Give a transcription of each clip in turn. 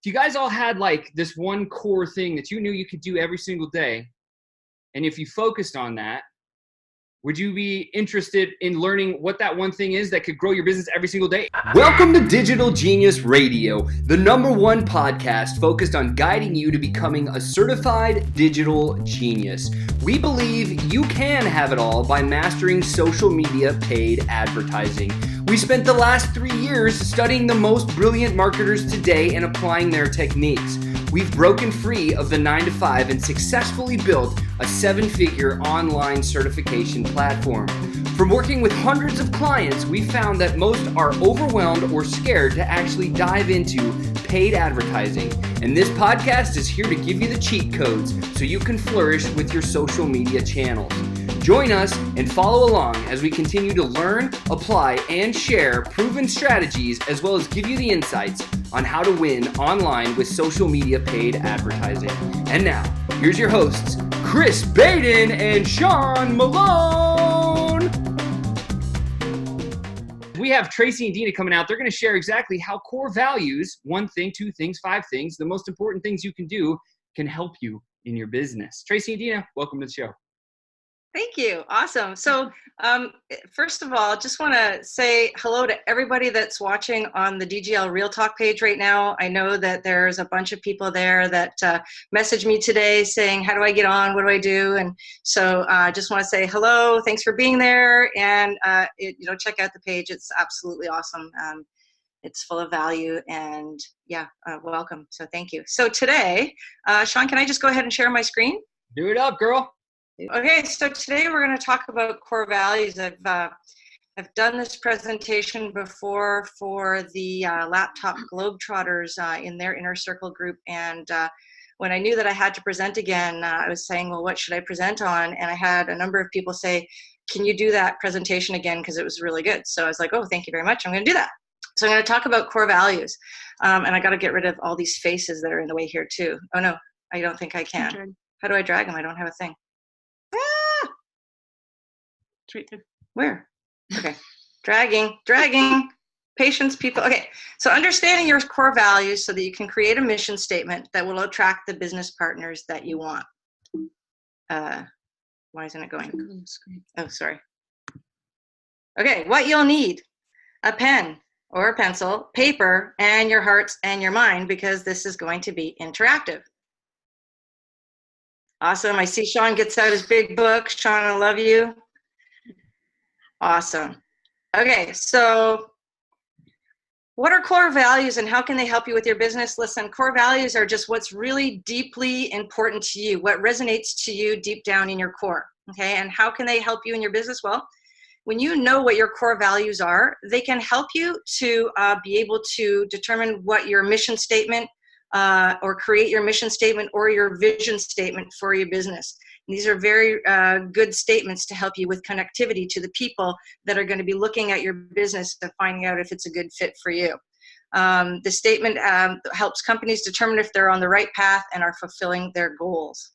if you guys all had like this one core thing that you knew you could do every single day, and if you focused on that, would you be interested in learning what that one thing is that could grow your business every single day? Welcome to Digital Genius Radio, the #1 podcast focused on guiding you to becoming a certified digital genius. We believe you can have it all by mastering social media paid advertising. We spent the last 3 years studying the most brilliant marketers today and applying their techniques. We've broken free of the 9-to-5 and successfully built a 7-figure online certification platform. From working with hundreds of clients, we found that most are overwhelmed or scared to actually dive into paid advertising. And this podcast is here to give you the cheat codes so you can flourish with your social media channels. Join us and follow along as we continue to learn, apply, and share proven strategies, as well as give you the insights on how to win online with social media paid advertising. And now, here's your hosts, Chris Baden and Sean Malone. We have Tracey and Dina coming out. They're going to share exactly how core values, 1 thing, 2 things, 5 things, the most important things you can do, can help you in your business. Tracey and Dina, welcome to the show. Thank you. Awesome. So first of all, just want to say hello to everybody that's watching on the DGL Real Talk page right now. I know that there's a bunch of people there that messaged me today saying, how do I get on? What do I do? And so I just want to say hello. Thanks for being there. And, check out the page. It's absolutely awesome. It's full of value and welcome. So thank you. So today, Sean, can I just go ahead and share my screen? Do it up, girl. Okay, so today we're going to talk about core values. I've done this presentation before for the Laptop Globetrotters in their inner circle group, and when I knew that I had to present again, I was saying, well, what should I present on? And I had a number of people say, can you do that presentation again, because it was really good. So I was like, oh, thank you very much, I'm going to do that. So I'm going to talk about core values, and I got to get rid of all these faces that are in the way here too. Oh no, I don't think I can. How do I drag them? I don't have a thing. Where? Okay. Dragging. Patience, people. Okay. So understanding your core values so that you can create a mission statement that will attract the business partners that you want. Why isn't it going? Oh, sorry. Okay. What you'll need: a pen or a pencil, paper, and your hearts and your mind, because this is going to be interactive. Awesome. I see Sean gets out his big book. Sean, I love you. Awesome. Okay, so what are core values and how can they help you with your business? Listen, core values are just what's really deeply important to you, what resonates to you deep down in your core, okay? And how can they help you in your business? Well, when you know what your core values are, they can help you to be able to determine what your mission statement or create your mission statement or your vision statement for your business. These are very good statements to help you with connectivity to the people that are going to be looking at your business and finding out if it's a good fit for you. The statement helps companies determine if they're on the right path and are fulfilling their goals.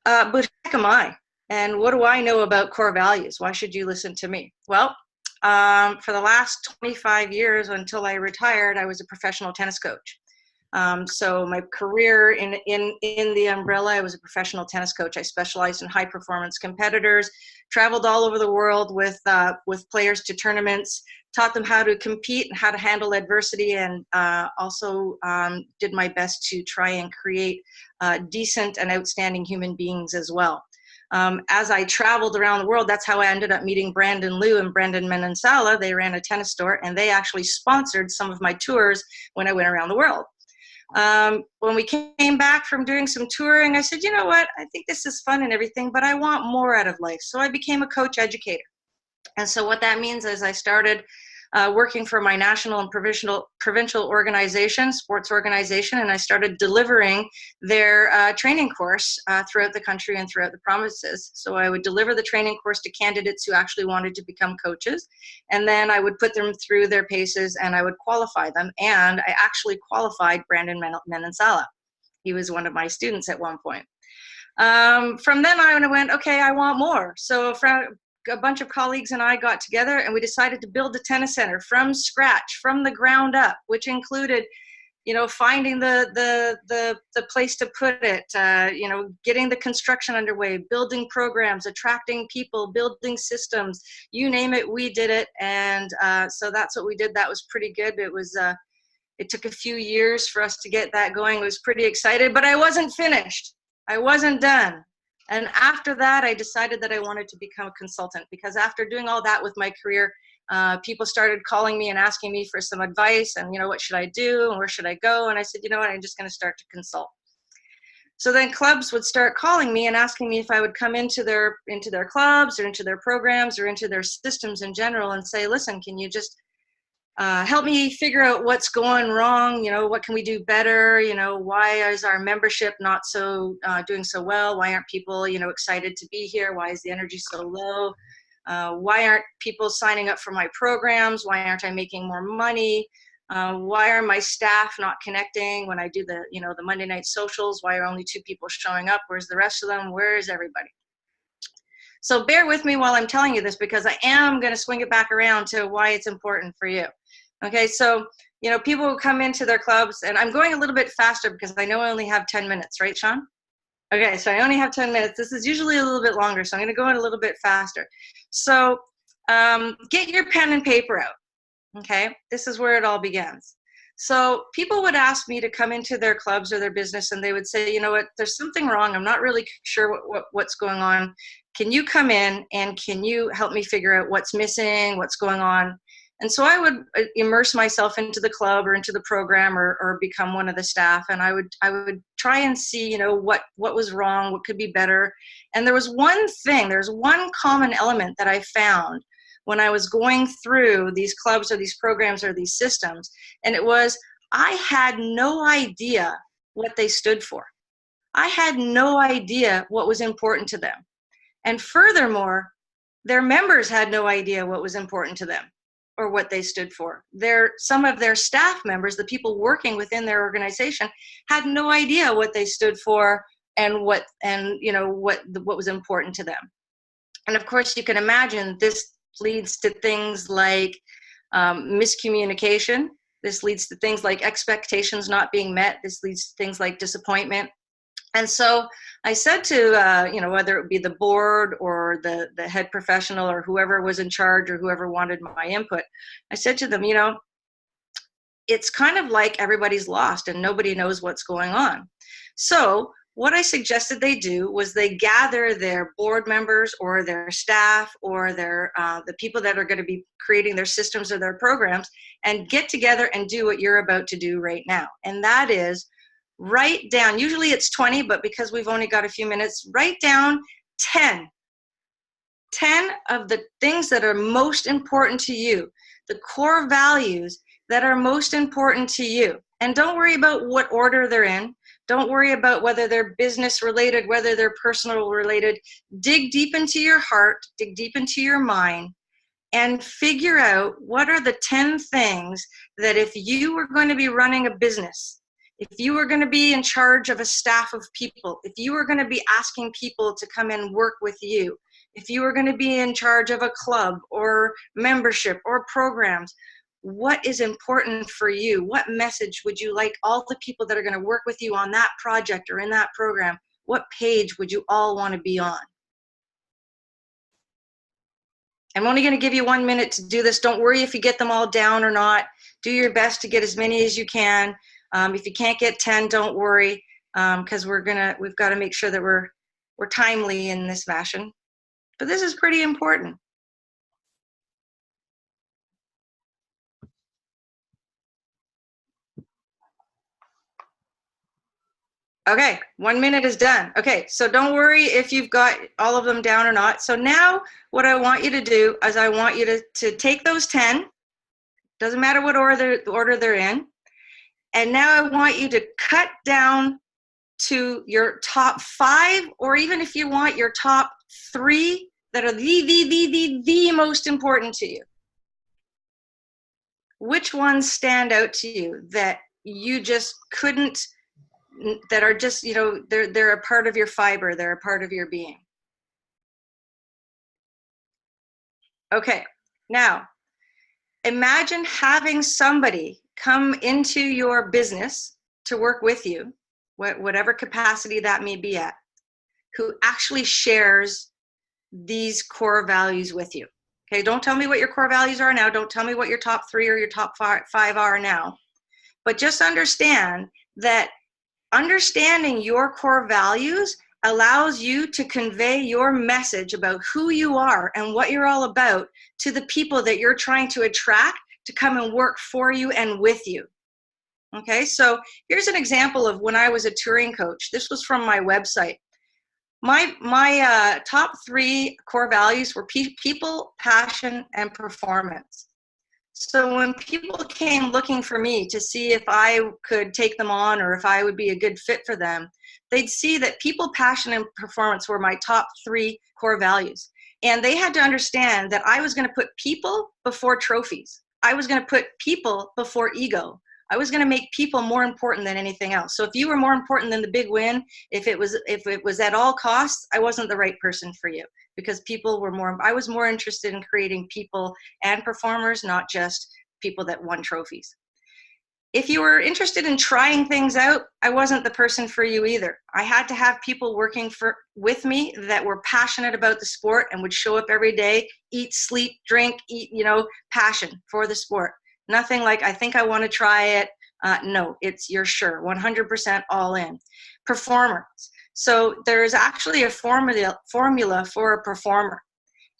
But who am I? And what do I know about core values? Why should you listen to me? Well, for the last 25 years until I retired, I was a professional tennis coach. So my career in the umbrella, I was a professional tennis coach. I specialized in high performance competitors, traveled all over the world with players to tournaments, taught them how to compete and how to handle adversity, and also did my best to try and create decent and outstanding human beings as well. As I traveled around the world, that's how I ended up meeting Brandon Liu and Brendan Menensala. They ran a tennis store, and they actually sponsored some of my tours when I went around the world. When we came back from doing some touring, I said, you know what, I think this is fun and everything, but I want more out of life. So I became a coach educator. And so what that means is I started working for my national and provincial organization, sports organization, and I started delivering their training course throughout the country and throughout the provinces. So I would deliver the training course to candidates who actually wanted to become coaches, and then I would put them through their paces and I would qualify them, and I actually qualified Brandon Menensala. He was one of my students at one point. From then I went, okay, I want more. So a bunch of colleagues and I got together and we decided to build a tennis center from scratch, from the ground up, which included, finding the place to put it, getting the construction underway, building programs, attracting people, building systems, you name it, we did it. And so that's what we did. That was pretty good. It took a few years for us to get that going. I was pretty excited, but I wasn't finished. I wasn't done. And after that, I decided that I wanted to become a consultant, because after doing all that with my career, people started calling me and asking me for some advice and, what should I do and where should I go? And I said, you know what, I'm just going to start to consult. So then clubs would start calling me and asking me if I would come into their clubs or into their programs or into their systems in general and say, listen, can you just help me figure out what's going wrong? What can we do better? Why is our membership not doing so well? Why aren't people, excited to be here? Why is the energy so low? Why aren't people signing up for my programs? Why aren't I making more money? Why are my staff not connecting when I do the Monday night socials? Why are only 2 people showing up? Where's the rest of them? Where is everybody? So bear with me while I'm telling you this, because I am going to swing it back around to why it's important for you. Okay, so, people will come into their clubs, and I'm going a little bit faster because I know I only have 10 minutes, right, Sean? Okay, so I only have 10 minutes. This is usually a little bit longer, so I'm going to go in a little bit faster. So get your pen and paper out, okay? This is where it all begins. So people would ask me to come into their clubs or their business, and they would say, you know what, there's something wrong. I'm not really sure what's going on. Can you come in and can you help me figure out what's missing, what's going on? And so I would immerse myself into the club or into the program or become one of the staff, and I would try and see, what was wrong, what could be better. And there's one common element that I found when I was going through these clubs or these programs or these systems, and it was I had no idea what they stood for. I had no idea what was important to them. And furthermore, their members had no idea what was important to them or what they stood for. Some of their staff members, the people working within their organization, had no idea what they stood for and what was important to them. And of course, you can imagine this leads to things like miscommunication. This leads to things like expectations not being met. This leads to things like disappointment. And so I said to, whether it be the board or the head professional or whoever was in charge or whoever wanted my input, I said to them, it's kind of like everybody's lost and nobody knows what's going on. So what I suggested they do was they gather their board members or their staff or the people that are going to be creating their systems or their programs and get together and do what you're about to do right now. And that is write down, usually it's 20, but because we've only got a few minutes, write down 10 of the things that are most important to you, the core values that are most important to you. And don't worry about what order they're in. Don't worry about whether they're business related, whether they're personal related. Dig deep into your heart, dig deep into your mind, and figure out what are the 10 things that if you were going to be running a business, if you were going to be in charge of a staff of people, if you were going to be asking people to come and work with you, if you were going to be in charge of a club or membership or programs, what is important for you? What message would you like all the people that are going to work with you on that project or in that program, what page would you all want to be on? I'm only going to give you 1 minute to do this. Don't worry if you get them all down or not. Do your best to get as many as you can. If you can't get 10, don't worry, because we've got to make sure that we're timely in this fashion. But this is pretty important. Okay, 1 minute is done. Okay, so don't worry if you've got all of them down or not. So now what I want you to do is I want you to take those 10, doesn't matter what order they're in, and now I want you to cut down to your top 5, or even if you want your top 3 that are the most important to you. Which ones stand out to you that you just couldn't, that are just, they're a part of your fiber, they're a part of your being? Okay, now imagine having somebody come into your business to work with you, whatever capacity that may be at, who actually shares these core values with you. Okay, don't tell me what your core values are now. Don't tell me what your top 3 or your top five are now. But just understand that understanding your core values allows you to convey your message about who you are and what you're all about to the people that you're trying to attract to come and work for you and with you. Okay, so here's an example of when I was a touring coach. This was from my website. My top 3 core values were people, passion, and performance. So when people came looking for me to see if I could take them on or if I would be a good fit for them, they'd see that people, passion, and performance were my top 3 core values. And they had to understand that I was going to put people before trophies. I was going to put people before ego. I was going to make people more important than anything else. So if you were more important than the big win, if it was at all costs, I wasn't the right person for you, because people were more, I was more interested in creating people and performers, not just people that won trophies. If you were interested in trying things out, I wasn't the person for you either. I had to have people working with me that were passionate about the sport and would show up every day, eat, sleep, drink, passion for the sport. Nothing like, I think I want to try it. No, it's you're sure, 100% all in. Performers. So there's actually a formula for a performer.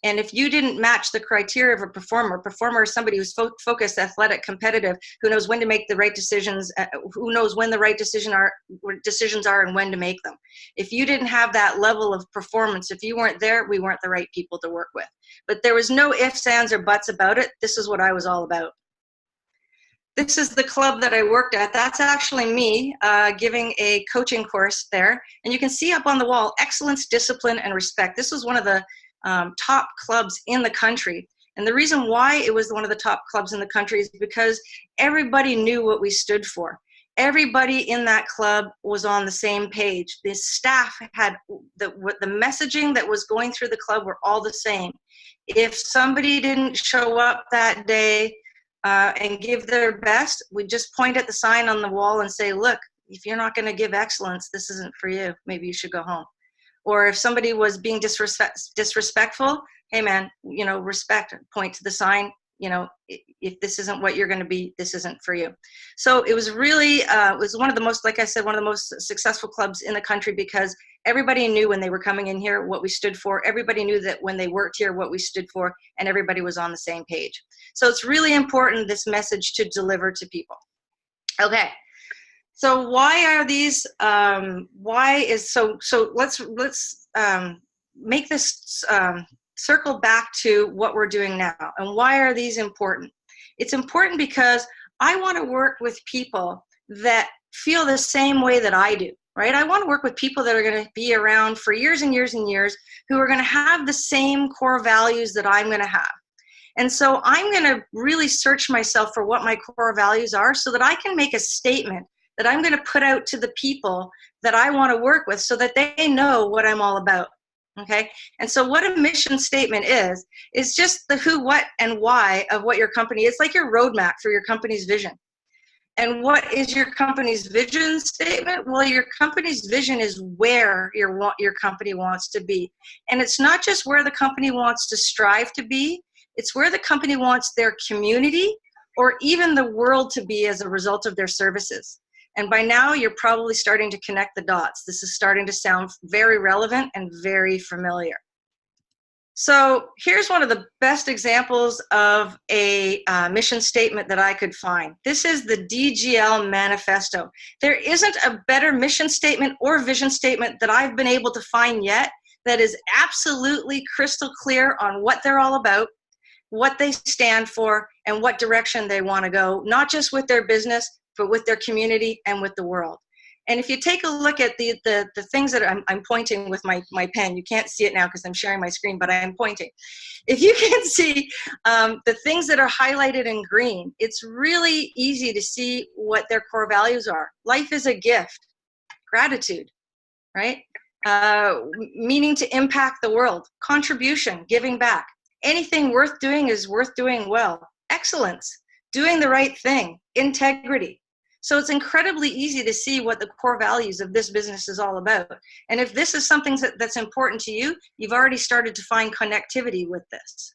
And if you didn't match the criteria of a performer is somebody who's focused, athletic, competitive, who knows when to make the right decisions, who knows when the right decisions are and when to make them. If you didn't have that level of performance, if you weren't there, we weren't the right people to work with. But there was no ifs, ands, or buts about it. This is what I was all about. This is the club that I worked at. That's actually me giving a coaching course there. And you can see up on the wall, excellence, discipline, and respect. This was one of the top clubs in the country. And the reason why it was one of the top clubs in the country is because everybody knew what we stood for. Everybody in that club was on the same page. The staff had the messaging that was going through the club were all the same. If somebody didn't show up that day, and give their best, we just point at the sign on the wall and say, look, if you're not going to give excellence, this isn't for you. Maybe you should go home. Or if somebody was being disrespectful, hey man, respect, point to the sign, if this isn't what you're going to be, this isn't for you. So it was really, it was one of the most, like I said, one of the most successful clubs in the country, because everybody knew when they were coming in here what we stood for. Everybody knew that when they worked here what we stood for, and everybody was on the same page. So it's really important, this message, to deliver to people. Okay. So why are these, so let's make this circle back to what we're doing now. And why are these important? It's important because I want to work with people that feel the same way that I do, right? I want to work with people that are going to be around for years and years and years, who are going to have the same core values that I'm going to have. And so I'm going to really search myself for what my core values are, so that I can make a statement that I'm going to put out to the people that I want to work with, so that they know what I'm all about. Okay. And so what a mission statement is just the who, what, and why of what your company is. It's like your roadmap for your company's vision. And what is your company's vision statement? Well, your company's vision is where your company wants to be. And it's not just where the company wants to strive to be. It's where the company wants their community or even the world to be as a result of their services. And by now, you're probably starting to connect the dots. This is starting to sound very relevant and very familiar. So here's one of the best examples of a mission statement that I could find. This is the DGL Manifesto. There isn't a better mission statement or vision statement that I've been able to find yet that is absolutely crystal clear on what they're all about, what they stand for, and what direction they want to go, not just with their business, but with their community and with the world. And if you take a look at the things that I'm pointing with my pen, you can't see it now because I'm sharing my screen, but I am pointing. If you can see the things that are highlighted in green, it's really easy to see what their core values are. Life is a gift. Gratitude, right? Meaning to impact the world. Contribution, giving back. Anything worth doing is worth doing well. Excellence, doing the right thing, integrity. So it's incredibly easy to see what the core values of this business is all about. And if this is something that's important to you, you've already started to find connectivity with this.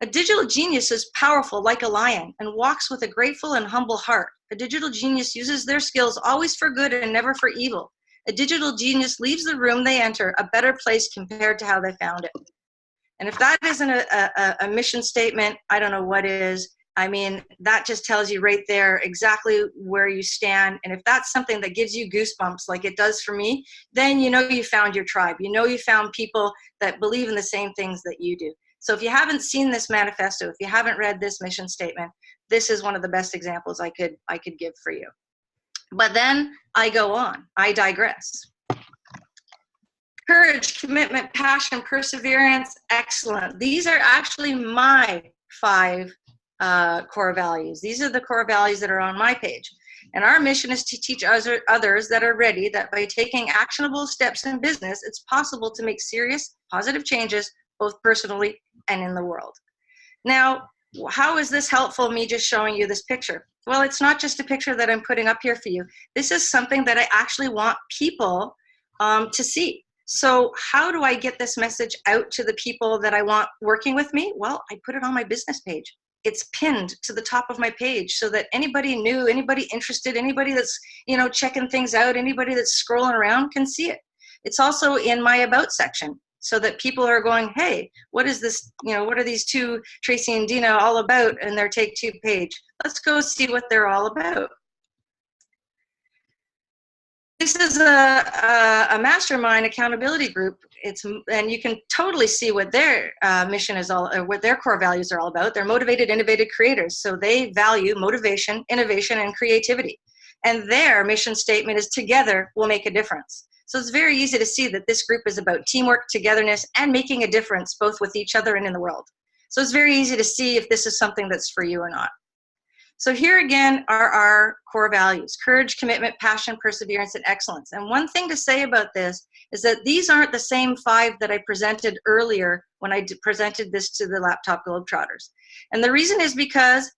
A digital genius is powerful like a lion and walks with a grateful and humble heart. A digital genius uses their skills always for good and never for evil. A digital genius leaves the room they enter a better place compared to how they found it. And if that isn't a mission statement, I don't know what is. I mean, that just tells you right there exactly where you stand. And if that's something that gives you goosebumps like it does for me, then you know you found your tribe. You know you found people that believe in the same things that you do. So if you haven't seen this manifesto, if you haven't read this mission statement, this is one of the best examples I could give for you. But then I go on. I digress. Courage, commitment, passion, perseverance, excellent. These are actually my 5 core values. These are the core values that are on my page. And our mission is to teach others that are ready that by taking actionable steps in business, it's possible to make serious, positive changes, both personally and in the world. Now, how is this helpful, me just showing you this picture? Well, it's not just a picture that I'm putting up here for you. This is something that I actually want people to see. So how do I get this message out to the people that I want working with me? Well, I put it on my business page. It's pinned to the top of my page so that anybody new, anybody interested, anybody that's, checking things out, anybody that's scrolling around can see it. It's also in my about section so that people are going, hey, what is this, what are these 2, Tracey and Dina, all about in their Take 2 page? Let's go see what they're all about. This is a mastermind accountability group. And you can totally see what their mission is or what their core values are all about. They're motivated, innovative creators. So they value motivation, innovation, and creativity. And their mission statement is together we'll make a difference. So it's very easy to see that this group is about teamwork, togetherness, and making a difference both with each other and in the world. So it's very easy to see if this is something that's for you or not. So here again are our core values: courage, commitment, passion, perseverance, and excellence. And one thing to say about this is that these aren't the same 5 that I presented earlier when I presented this to the Laptop Globetrotters. And the reason is because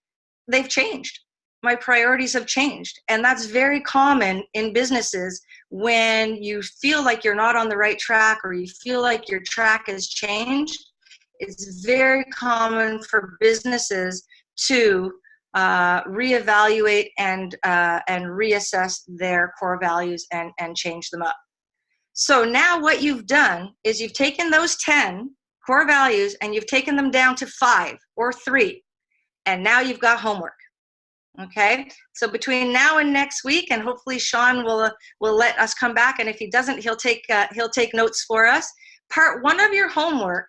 they've changed. My priorities have changed. And that's very common in businesses when you feel like you're not on the right track or you feel like your track has changed. It's very common for businesses to reevaluate and reassess their core values and change them up. So now what you've done is you've taken those 10 core values and you've taken them down to 5 or 3, and now you've got homework. Okay, so between now and next week, and hopefully Sean will let us come back, and if he doesn't, he'll take notes for us. Part 1 of your homework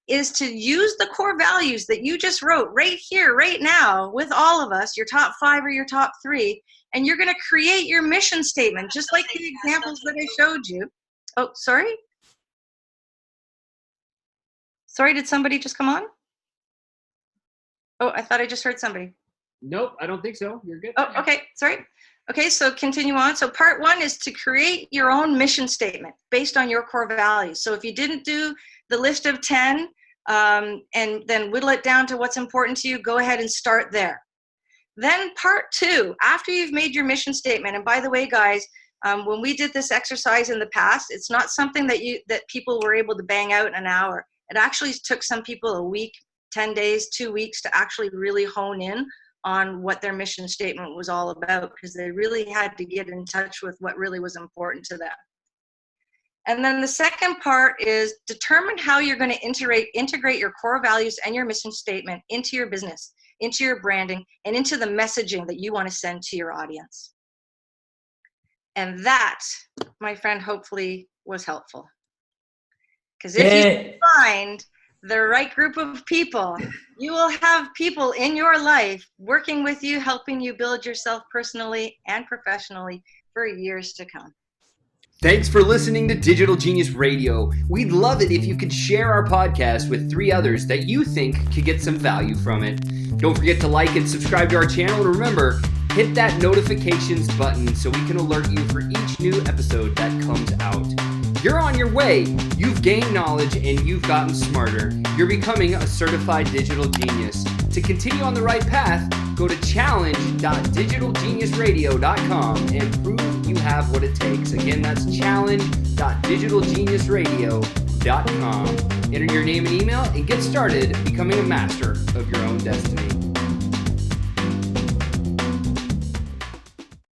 is to use the core values that you just wrote right here, right now, with all of us, your top 5 or your top 3, and you're going to create your mission statement, just like the examples that I showed you. Oh, sorry? Sorry, did somebody just come on? Oh, I thought I just heard somebody. Nope, I don't think so. You're good. Oh, okay, sorry. Okay, so continue on. So part 1 is to create your own mission statement based on your core values. So if you didn't do the list of 10, and then whittle it down to what's important to you, go ahead and start there. Then part 2, after you've made your mission statement, and by the way, guys, when we did this exercise in the past, it's not something that people were able to bang out in an hour. It actually took some people a week, 10 days, 2 weeks to actually really hone in on what their mission statement was all about, because they really had to get in touch with what really was important to them. And then the second part is determine how you're going to integrate your core values and your mission statement into your business, into your branding, and into the messaging that you want to send to your audience. And that, my friend, hopefully was helpful. Because if you find the right group of people, you will have people in your life working with you, helping you build yourself personally and professionally for years to come. Thanks for listening to Digital Genius Radio. We'd love it if you could share our podcast with 3 others that you think could get some value from it. Don't forget to like and subscribe to our channel, and remember, hit that notifications button so we can alert you for each new episode that comes out. You're on your way. You've gained knowledge and you've gotten smarter. You're becoming a certified digital genius. To continue on the right path, Go to challenge.digitalgeniusradio.com and prove you have what it takes. Again, that's challenge.digitalgeniusradio.com. Enter your name and email and get started becoming a master of your own destiny.